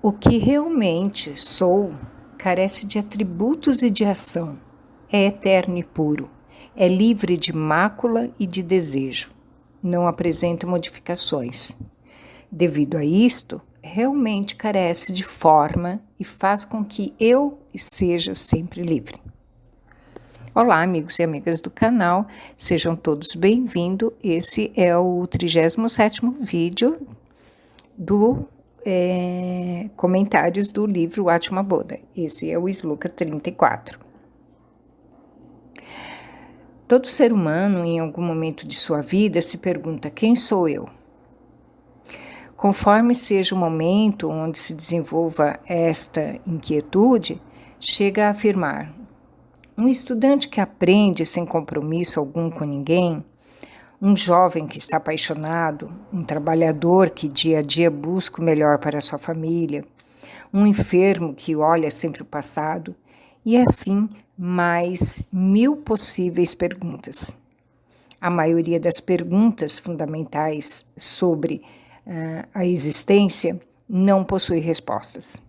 O que realmente sou carece de atributos e de ação. É eterno e puro. É livre de mácula e de desejo. Não apresenta modificações. Devido a isto, realmente carece de forma e faz com que eu seja sempre livre. Olá, amigos e amigas do canal, sejam todos bem-vindos. Esse é o 37º vídeo do comentários do livro Atma Bodha. Esse é o Sloka 34. Todo ser humano, em algum momento de sua vida, se pergunta: quem sou eu? Conforme seja o momento onde se desenvolva esta inquietude, chega a afirmar: um estudante que aprende sem compromisso algum com ninguém, um jovem que está apaixonado, um trabalhador que dia a dia busca o melhor para sua família, um enfermo que olha sempre o passado, e assim mais 1000 possíveis perguntas. A maioria das perguntas fundamentais sobre a existência não possui respostas.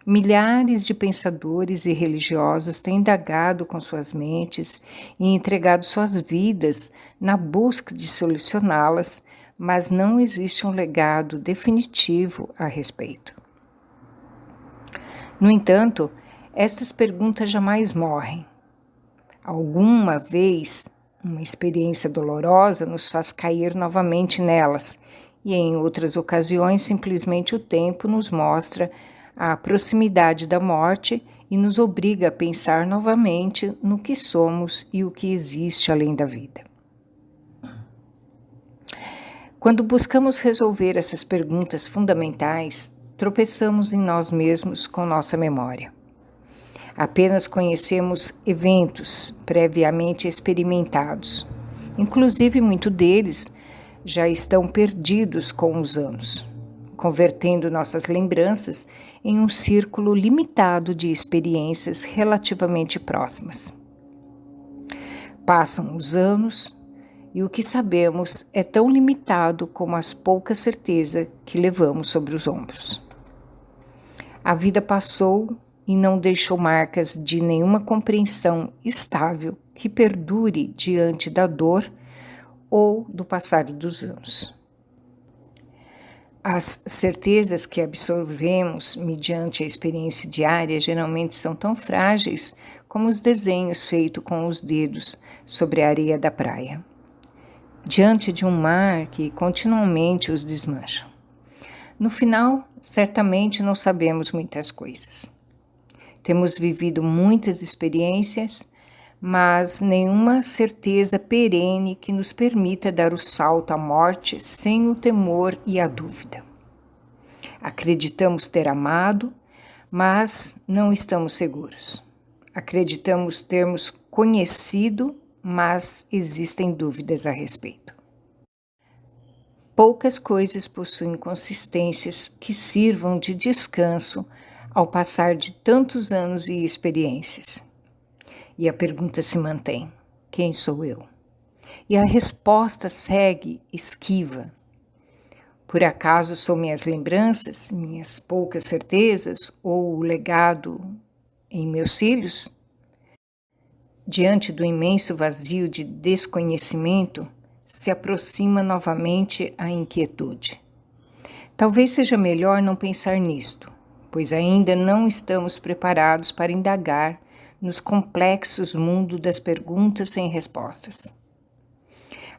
Milhares de pensadores e religiosos têm indagado com suas mentes e entregado suas vidas na busca de solucioná-las, mas não existe um legado definitivo a respeito. No entanto, estas perguntas jamais morrem. Alguma vez, uma experiência dolorosa nos faz cair novamente nelas, e em outras ocasiões, simplesmente o tempo nos mostra a proximidade da morte e nos obriga a pensar novamente no que somos e o que existe além da vida. Quando buscamos resolver essas perguntas fundamentais, tropeçamos em nós mesmos com nossa memória. Apenas conhecemos eventos previamente experimentados. Inclusive, muitos deles já estão perdidos com os anos, convertendo nossas lembranças em um círculo limitado de experiências relativamente próximas. Passam os anos e o que sabemos é tão limitado como as poucas certezas que levamos sobre os ombros. A vida passou e não deixou marcas de nenhuma compreensão estável que perdure diante da dor ou do passar dos anos. As certezas que absorvemos mediante a experiência diária geralmente são tão frágeis como os desenhos feitos com os dedos sobre a areia da praia, diante de um mar que continuamente os desmancha. No final, certamente não sabemos muitas coisas. Temos vivido muitas experiências, mas nenhuma certeza perene que nos permita dar o salto à morte sem o temor e a dúvida. Acreditamos ter amado, mas não estamos seguros. Acreditamos termos conhecido, mas existem dúvidas a respeito. Poucas coisas possuem consistências que sirvam de descanso ao passar de tantos anos e experiências. E a pergunta se mantém: quem sou eu? E a resposta segue esquiva. Por acaso são minhas lembranças, minhas poucas certezas ou o legado em meus filhos? Diante do imenso vazio de desconhecimento, se aproxima novamente a inquietude. Talvez seja melhor não pensar nisto, pois ainda não estamos preparados para indagar nos complexos mundos das perguntas sem respostas.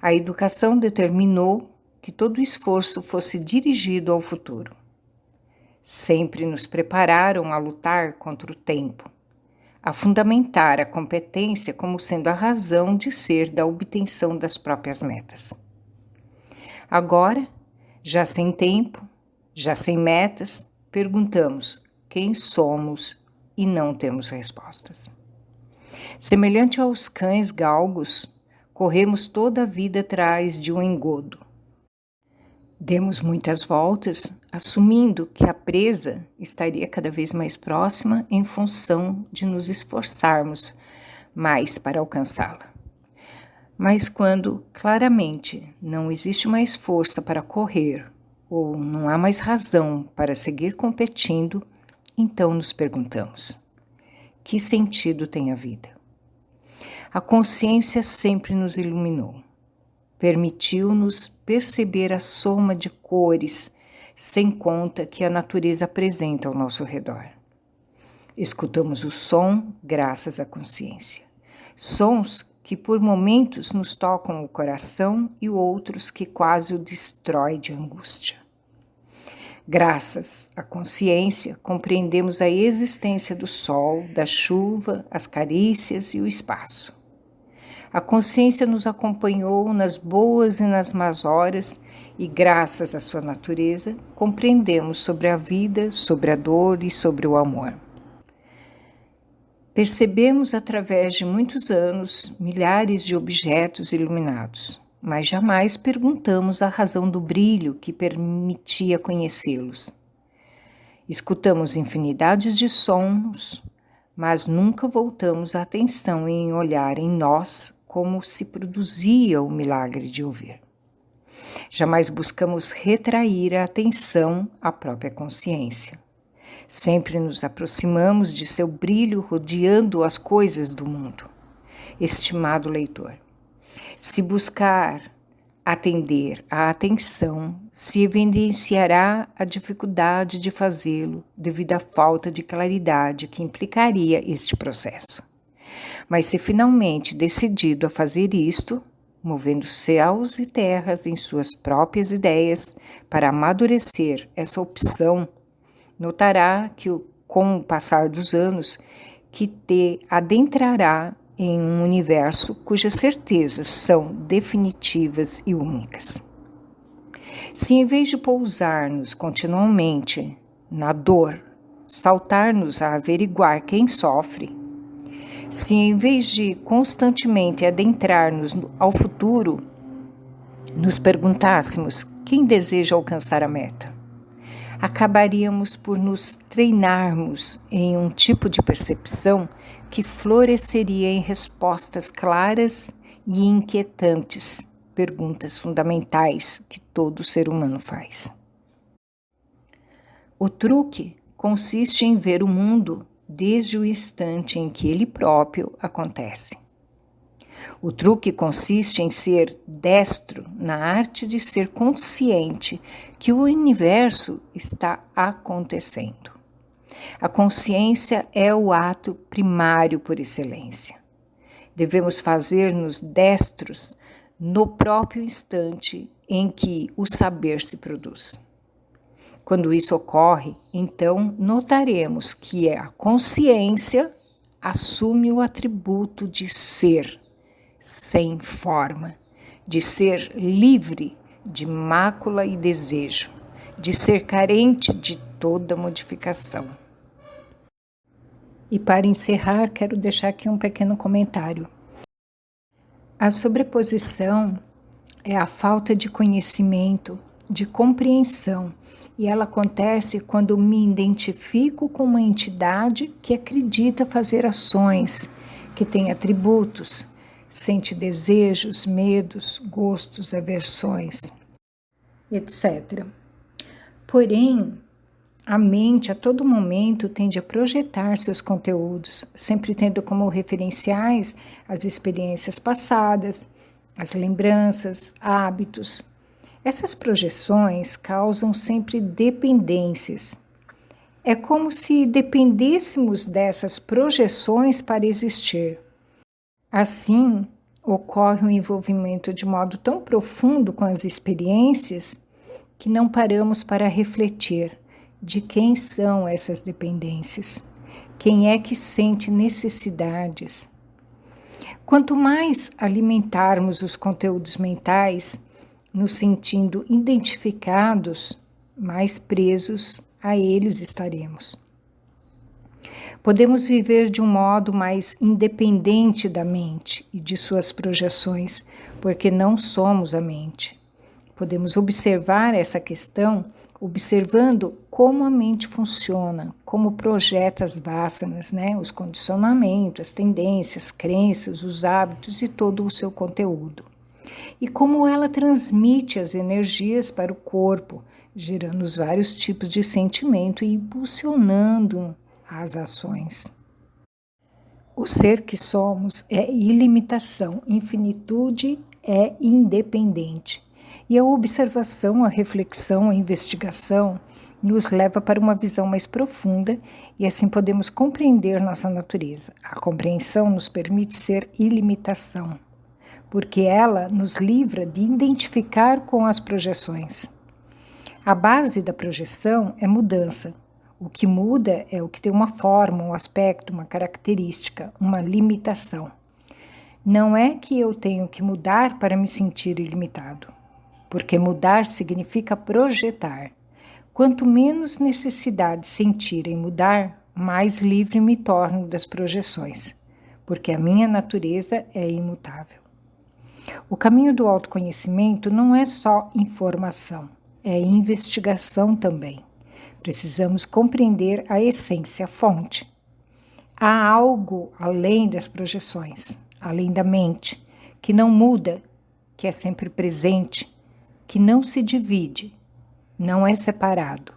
A educação determinou que todo esforço fosse dirigido ao futuro. Sempre nos prepararam a lutar contra o tempo, a fundamentar a competência como sendo a razão de ser da obtenção das próprias metas. Agora, já sem tempo, já sem metas, perguntamos quem somos e não temos respostas. Semelhante aos cães galgos, corremos toda a vida atrás de um engodo. Demos muitas voltas, assumindo que a presa estaria cada vez mais próxima em função de nos esforçarmos mais para alcançá-la. Mas quando claramente não existe mais força para correr ou não há mais razão para seguir competindo, então nos perguntamos: que sentido tem a vida? A consciência sempre nos iluminou. Permitiu-nos perceber a soma de cores sem conta que a natureza apresenta ao nosso redor. Escutamos o som graças à consciência. Sons que por momentos nos tocam o coração e outros que quase o destrói de angústia. Graças à consciência, compreendemos a existência do sol, da chuva, as carícias e o espaço. A consciência nos acompanhou nas boas e nas más horas e, graças à sua natureza, compreendemos sobre a vida, sobre a dor e sobre o amor. Percebemos através de muitos anos milhares de objetos iluminados, mas jamais perguntamos a razão do brilho que permitia conhecê-los. Escutamos infinidades de sons, mas nunca voltamos a atenção em olhar em nós como se produzia o milagre de ouvir. Jamais buscamos retrair a atenção à própria consciência. Sempre nos aproximamos de seu brilho rodeando as coisas do mundo. Estimado leitor, se buscar atender à atenção, se evidenciará a dificuldade de fazê-lo devido à falta de claridade que implicaria este processo. Mas se finalmente decidido a fazer isto, movendo céus e terras em suas próprias ideias para amadurecer essa opção, notará que com o passar dos anos que te adentrará em um universo cujas certezas são definitivas e únicas. Se em vez de pousar-nos continuamente na dor, saltar-nos a averiguar quem sofre, se em vez de constantemente adentrar-nos ao futuro, nos perguntássemos quem deseja alcançar a meta, acabaríamos por nos treinarmos em um tipo de percepção que floresceria em respostas claras e inquietantes, perguntas fundamentais que todo ser humano faz. O truque consiste em ver o mundo desde o instante em que ele próprio acontece. O truque consiste em ser destro na arte de ser consciente que o universo está acontecendo. A consciência é o ato primário por excelência. Devemos fazer-nos destros no próprio instante em que o saber se produz. Quando isso ocorre, então notaremos que a consciência assume o atributo de ser, sem forma, de ser livre de mácula e desejo, de ser carente de toda modificação. E para encerrar, quero deixar aqui um pequeno comentário. A sobreposição é a falta de conhecimento, de compreensão, e ela acontece quando me identifico com uma entidade que acredita fazer ações, que tem atributos, sente desejos, medos, gostos, aversões, etc. Porém, a mente a todo momento tende a projetar seus conteúdos, sempre tendo como referenciais as experiências passadas, as lembranças, hábitos. Essas projeções causam sempre dependências. É como se dependêssemos dessas projeções para existir. Assim, ocorre um envolvimento de modo tão profundo com as experiências que não paramos para refletir de quem são essas dependências, quem é que sente necessidades. Quanto mais alimentarmos os conteúdos mentais, nos sentindo identificados, mais presos a eles estaremos. Podemos viver de um modo mais independente da mente e de suas projeções, porque não somos a mente. Podemos observar essa questão observando como a mente funciona, como projeta as vasanas, os condicionamentos, as tendências, crenças, os hábitos e todo o seu conteúdo. e como ela transmite as energias para o corpo, gerando os vários tipos de sentimento e impulsionando as ações. O ser que somos é ilimitação, infinitude é independente. E a observação, a reflexão, a investigação nos leva para uma visão mais profunda e assim podemos compreender nossa natureza. A compreensão nos permite ser ilimitação, porque ela nos livra de identificar com as projeções. A base da projeção é mudança. O que muda é o que tem uma forma, um aspecto, uma característica, uma limitação. Não é que eu tenho que mudar para me sentir ilimitado, porque mudar significa projetar. Quanto menos necessidade sentir em mudar, mais livre me torno das projeções, porque a minha natureza é imutável. O caminho do autoconhecimento não é só informação, é investigação também. Precisamos compreender a essência, a fonte. Há algo além das projeções, além da mente, que não muda, que é sempre presente, que não se divide, não é separado.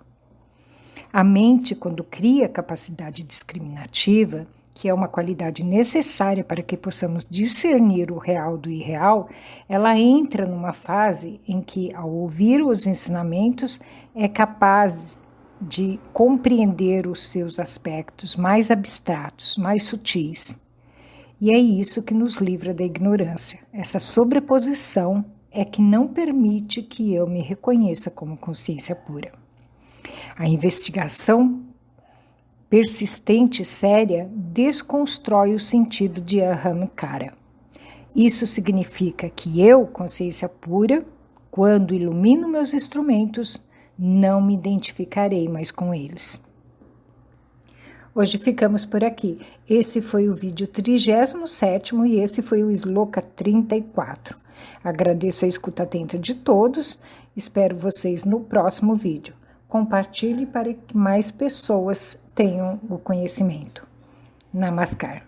A mente, quando cria capacidade discriminativa, que é uma qualidade necessária para que possamos discernir o real do irreal, ela entra numa fase em que, ao ouvir os ensinamentos, é capaz de compreender os seus aspectos mais abstratos, mais sutis. E é isso que nos livra da ignorância. Essa sobreposição é que não permite que eu me reconheça como consciência pura. A investigação persistente e séria desconstrói o sentido de Ahamkara. Isso significa que eu, consciência pura, quando ilumino meus instrumentos, não me identificarei mais com eles. Hoje ficamos por aqui. Esse foi o vídeo 37º e esse foi o Sloka 34. Agradeço a escuta atenta de todos. Espero vocês no próximo vídeo. Compartilhe para que mais pessoas tenham o conhecimento. Namaskar.